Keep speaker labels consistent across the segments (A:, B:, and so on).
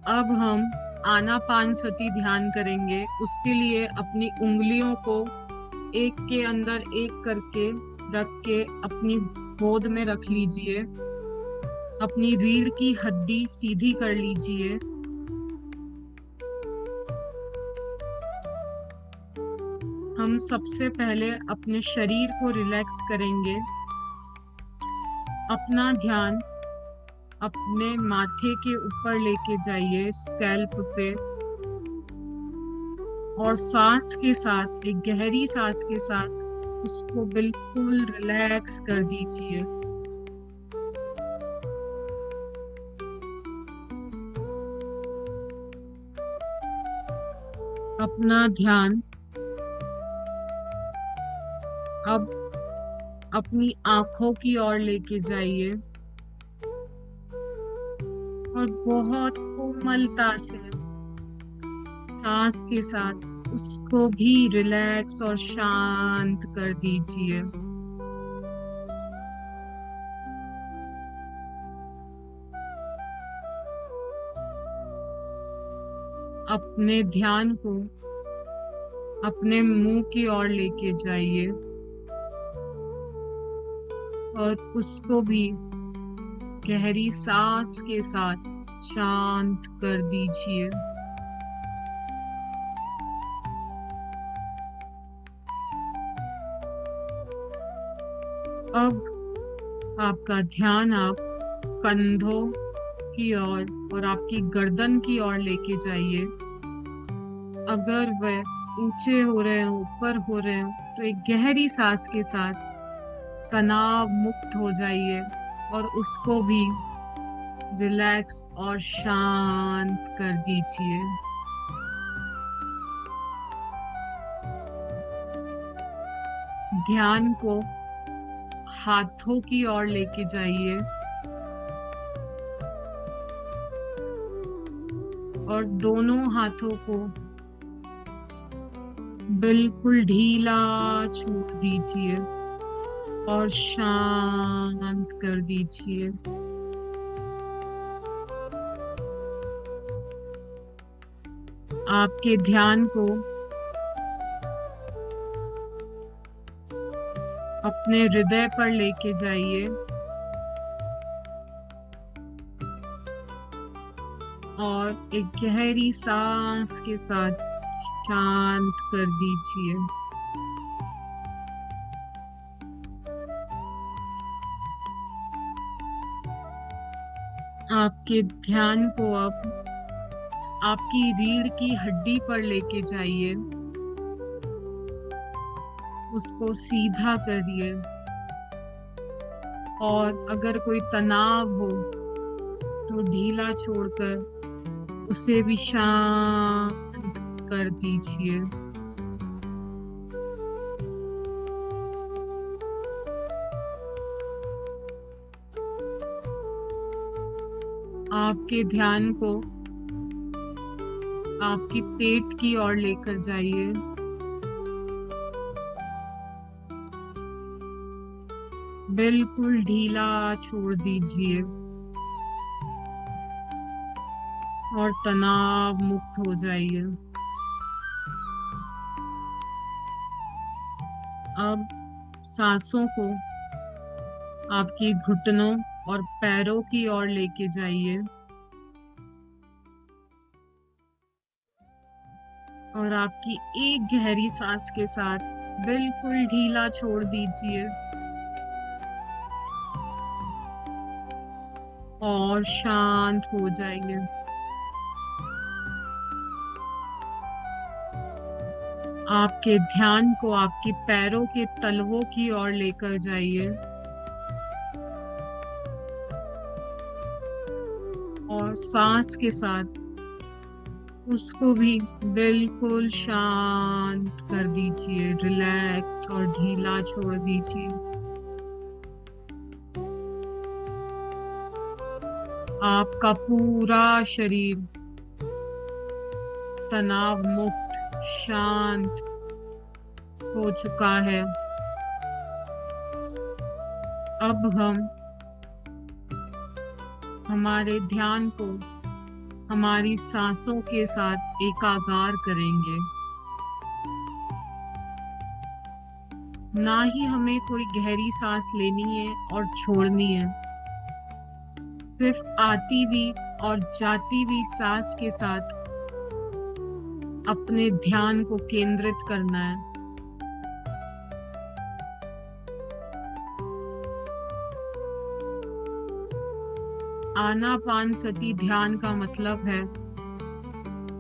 A: अब हम आनापानसति ध्यान करेंगे। उसके लिए अपनी उंगलियों को एक के अंदर एक करके रख के अपनी गोद में रख लीजिए। अपनी रीढ़ की हड्डी सीधी कर लीजिए। हम सबसे पहले अपने शरीर को रिलैक्स करेंगे। अपना ध्यान अपने माथे के ऊपर लेके जाइए, स्कैल्प पे, और सांस के साथ, एक गहरी सांस के साथ उसको बिल्कुल रिलैक्स कर दीजिए। अपना ध्यान अब अपनी आंखों की ओर लेके जाइए और बहुत कोमलता से सांस के साथ उसको भी रिलैक्स और शांत कर दीजिए। अपने ध्यान को अपने मुंह की ओर लेके जाइए और उसको भी गहरी सांस के साथ शांत कर दीजिए। अब आपका ध्यान आप कंधों की ओर और आपकी गर्दन की ओर लेके जाइए। अगर वह ऊंचे हो रहे हो, ऊपर हो रहे हो, तो एक गहरी सांस के साथ तनाव मुक्त हो जाइए और उसको भी रिलैक्स और शांत कर दीजिए। ध्यान को हाथों की ओर लेके जाइए और दोनों हाथों को बिल्कुल ढीला छोड़ दीजिए और शांत कर दीजिए। आपके ध्यान को अपने हृदय पर लेके जाइए और एक गहरी सांस के साथ शांत कर दीजिए। आपके ध्यान को अब आपकी रीढ़ की हड्डी पर लेके जाइए। उसको सीधा करिए और अगर कोई तनाव हो तो ढीला छोड़कर उसे भी शांत कर दीजिए। आपके ध्यान को आपकी पेट की ओर लेकर जाइए। बिल्कुल ढीला छोड़ दीजिए और तनाव मुक्त हो जाइए। अब सांसों को आपकी घुटनों और पैरों की ओर लेके जाइए और आपकी एक गहरी सांस के साथ बिल्कुल ढीला छोड़ दीजिए और शांत हो जाइए। आपके ध्यान को आपके पैरों के तलवों की ओर लेकर जाइए और सांस के साथ उसको भी बिल्कुल शांत कर दीजिए, रिलैक्स्ड और ढीला छोड़ दीजिए। आपका पूरा शरीर तनाव मुक्त, शांत हो चुका है। अब हम हमारे ध्यान को हमारी सांसों के साथ एकाकार करेंगे। ना ही हमें कोई गहरी सांस लेनी है और छोड़नी है। सिर्फ आती हुई और जाती हुई सांस के साथ अपने ध्यान को केंद्रित करना है। आनापानसति ध्यान का मतलब है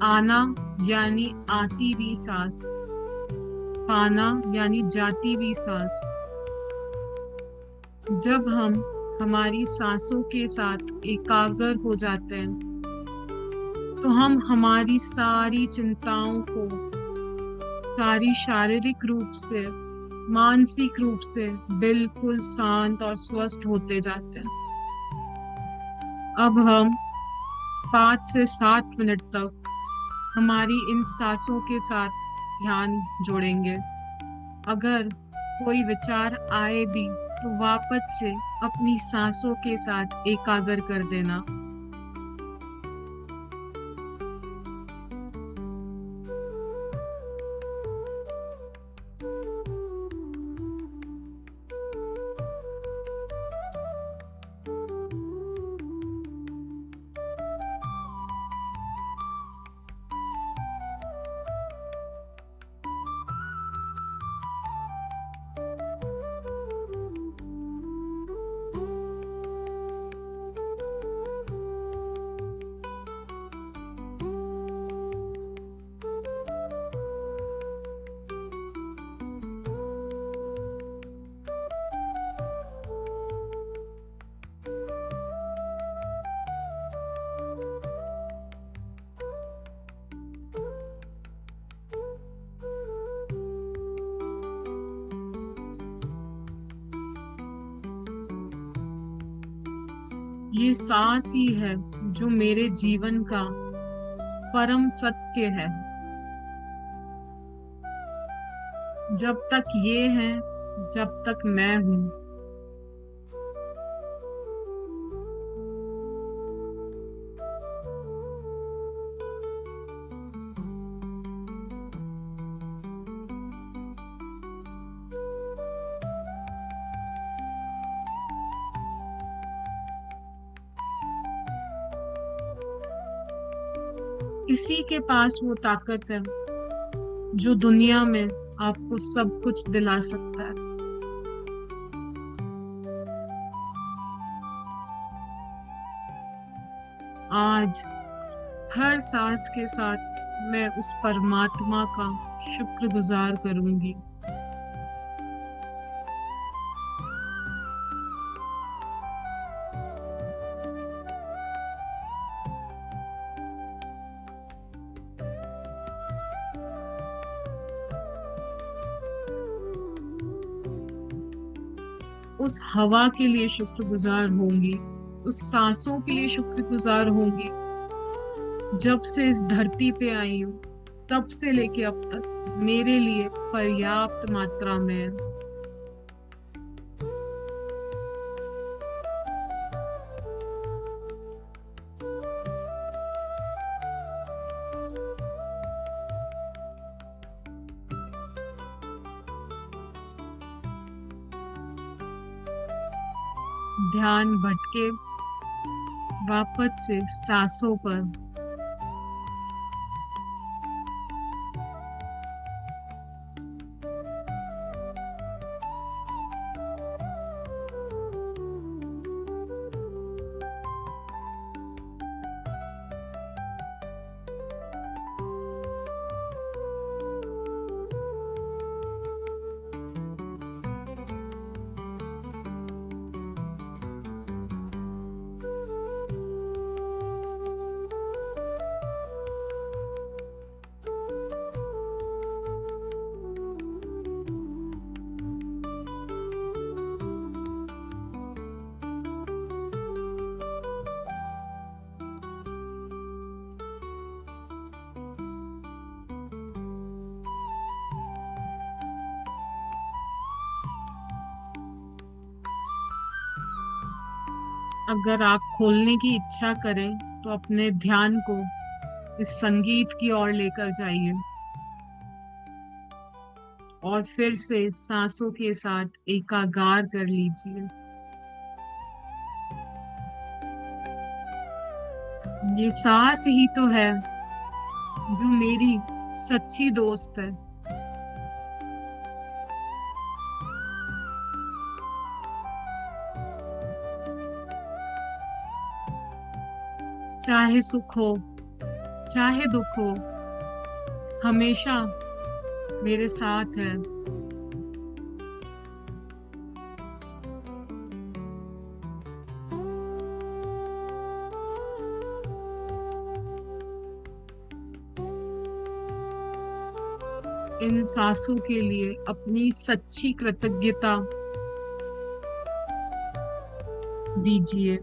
A: आना यानी आती हुई सांस, पाना यानी जाती हुई सांस। जब हम हमारी सांसों के साथ एकाग्र हो जाते हैं तो हम हमारी सारी चिंताओं को, सारी शारीरिक रूप से, मानसिक रूप से बिल्कुल शांत और स्वस्थ होते जाते हैं। अब हम 5 से 7 मिनट तक हमारी इन सांसों के साथ ध्यान जोड़ेंगे। अगर कोई विचार आए भी तो वापस से अपनी सांसों के साथ एकाग्र कर देना। ये सांस ही है जो मेरे जीवन का परम सत्य है। जब तक ये है, जब तक मैं हूं। इसी के पास वो ताकत है जो दुनिया में आपको सब कुछ दिला सकता है। आज हर सांस के साथ मैं उस परमात्मा का शुक्रगुजार करूंगी। उस हवा के लिए शुक्रगुजार होंगी, उस सांसों के लिए शुक्रगुजार होंगी। जब से इस धरती पे आई हूँ तब से लेके अब तक मेरे लिए पर्याप्त मात्रा में है। ध्यान भटके वापस से सांसों पर। अगर आप खोलने की इच्छा करें तो अपने ध्यान को इस संगीत की ओर लेकर जाइए और फिर से सांसों के साथ एकाकार कर लीजिए। ये सांस ही तो है जो मेरी सच्ची दोस्त है। चाहे सुख हो चाहे दुख हो, हमेशा मेरे साथ है। इन सांसों के लिए अपनी सच्ची कृतज्ञता दीजिए।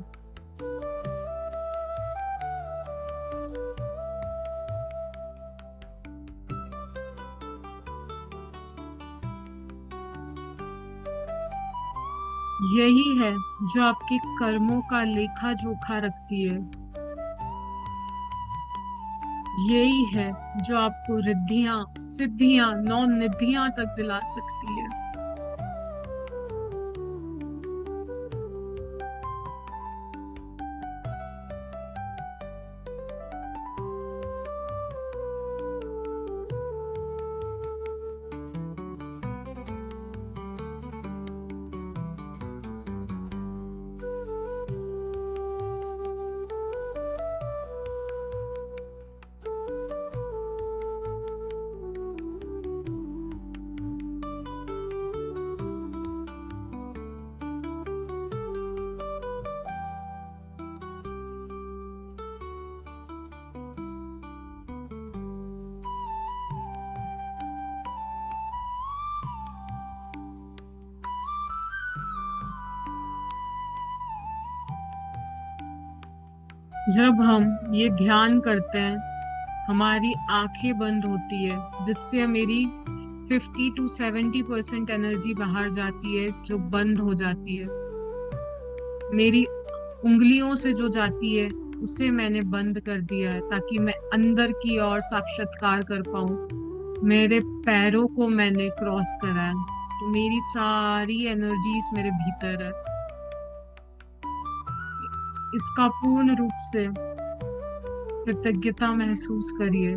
A: यही है जो आपके कर्मों का लेखा जोखा रखती है। यही है जो आपको रिद्धियां सिद्धियां नौ निधियां तक दिला सकती है। जब हम ये ध्यान करते हैं, हमारी आंखें बंद होती है, जिससे मेरी 50 to 70% एनर्जी बाहर जाती है जो बंद हो जाती है। मेरी उंगलियों से जो जाती है उसे मैंने बंद कर दिया है ताकि मैं अंदर की ओर साक्षात्कार कर पाऊं। मेरे पैरों को मैंने क्रॉस करा है, तो मेरी सारी एनर्जीज मेरे भीतर है। इसका पूर्ण रूप से कृतज्ञता महसूस करिए।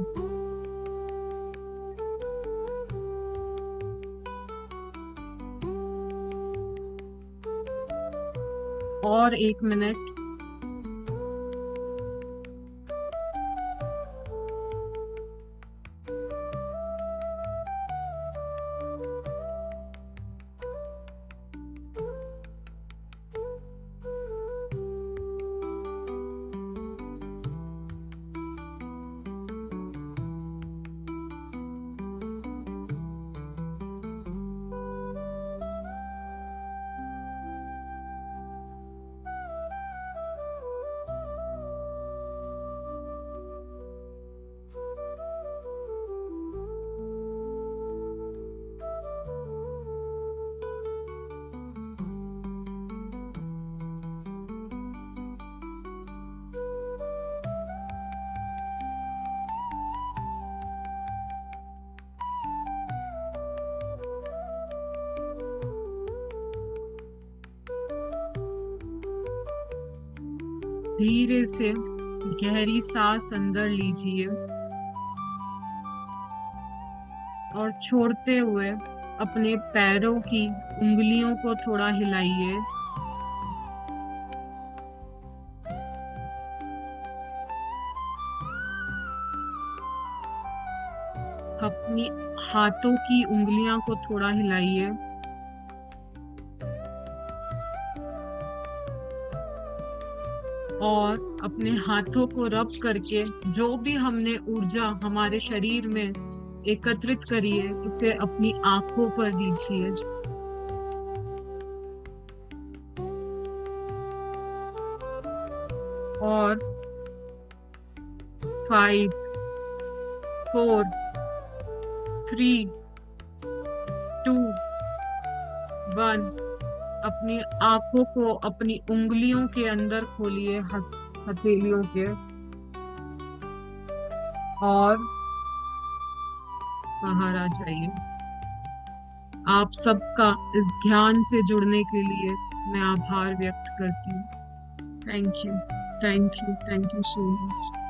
A: और 1 मिनट। धीरे से गहरी सांस अंदर लीजिए और छोड़ते हुए अपने पैरों की उंगलियों को थोड़ा हिलाइए। अपनी हाथों की उंगलियां को थोड़ा हिलाइए और अपने हाथों को रब करके जो भी हमने ऊर्जा हमारे शरीर में एकत्रित करी है उसे अपनी आंखों पर दीजिए। और 5 4 3 2 1 अपनी आंखों को अपनी उंगलियों के अंदर खोलिए, हथेलियों के। और बाहर आ जाइए। आप सबका इस ध्यान से जुड़ने के लिए मैं आभार व्यक्त करती हूँ। Thank you, thank you, thank you so much.